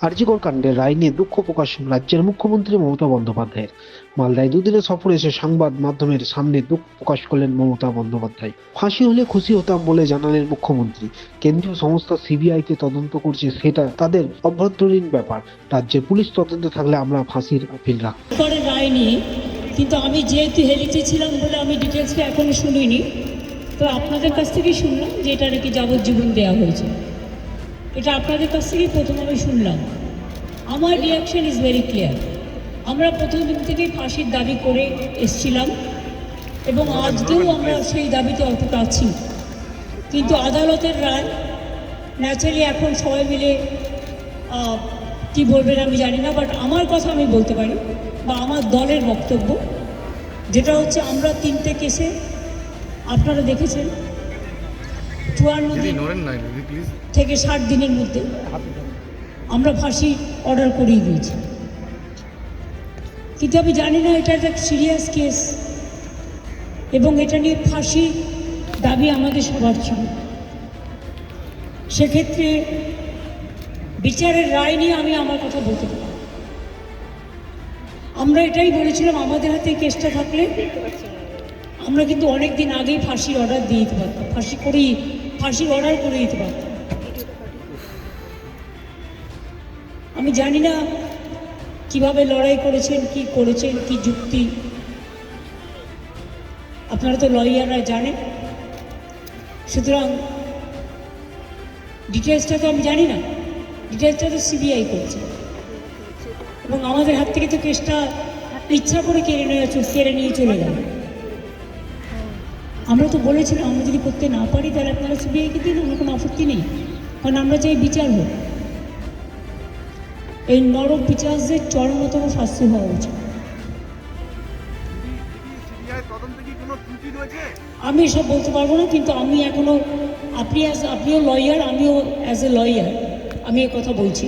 আরজিকর কাণ্ডের রায় নিয়ে দুঃখ প্রকাশ রাজ্যের মুখ্যমন্ত্রী মমতা বন্দ্যোপাধ্যায়ের। মালদায় দুদিনের সফরে এসে সংবাদ মাধ্যমের সামনে দুঃখ প্রকাশ করলেন মমতা বন্দ্যোপাধ্যায়। ফাঁসি হলে খুশি হতাম বলে জানালেন মুখ্যমন্ত্রী। কেন্দ্রীয় সংস্থা সিবিআইতে তদন্ত করছে, সেটা তাদের অভ্যন্তরীণ ব্যাপার। রাজ্যের পুলিশ তদন্ত থাকলে আমরা ফাঁসির আপিল রাখব। রায় নিয়ে কিন্তু আমি যেহেতু হেলিতে ছিলাম বলে আমি ডিটেলসটা এখনো শুনিনি। তো আপনাদের কাছ থেকেই শুনলাম যে এটা নাকি যাবজ্জীবন দেওয়া হয়েছে। এটা আপনাদের কাছ থেকেই প্রথম আমি শুনলাম। আমার রিয়াকশন ইজ ভেরি ক্লিয়ার। আমরা প্রথম দিন থেকেই ফাঁসির দাবি করে এসছিলাম এবং আজকেও আমরা সেই দাবিতে অটুট আছি। কিন্তু আদালতের রায় ন্যাচারালি এখন সবাই মিলে কি বলবেন আমি জানি না, বাট আমার কথা আমি বলতে পারি বা আমার দলের বক্তব্য যেটা হচ্ছে, আমরা 3টে কেসে আপনারা দেখেছেন 54 দিন থেকে 60 দিনের মধ্যে আমরা ফাঁসি অর্ডার করিয়ে দিয়েছি। কিন্তু আমি জানি না এটা একটা সিরিয়াস কেস এবং এটা নিয়ে ফাঁসি দাবি আমাদের সবার ছিল। সেক্ষেত্রে বিচারের রায় নিয়ে আমি আমার কথা বলতে পারি। আমরা এটাই বলেছিলাম, আমাদের হাতে কেসটা থাকলে আমরা কিন্তু অনেক দিন আগেই ফাঁসির অর্ডার দিয়ে দিতে পারতাম, ফাঁসির অর্ডার করে দিতে পারতাম। আমি জানি না কিভাবে লড়াই করেছেন, কি যুক্তি, আপনারা তো লয়াররা জানেন। সুতরাং ডিটেলসটা তো আমি জানি না, ডিটেলসটা তো সিবিআই করছে এবং আমাদের হাত থেকে তো কেসটা ইচ্ছা করে কেড়ে নিয়ে চলে গেল। আমরা তো বলেছিলাম আমরা যদি করতে না পারি তাহলে আপনারা সিবিআইকে দিন, আমার কোনো আপত্তি নেই, কারণ আমরা চাই বিচার হোক। এই নরক বিচারদের চরমতম শাস্তি হওয়া উচিত। আমি এসব বলতে পারবো না, কিন্তু আমি এখনো আপনিও লয়ার, আমিও অ্যাজ এ লয়ার আমি এ কথা বলছি।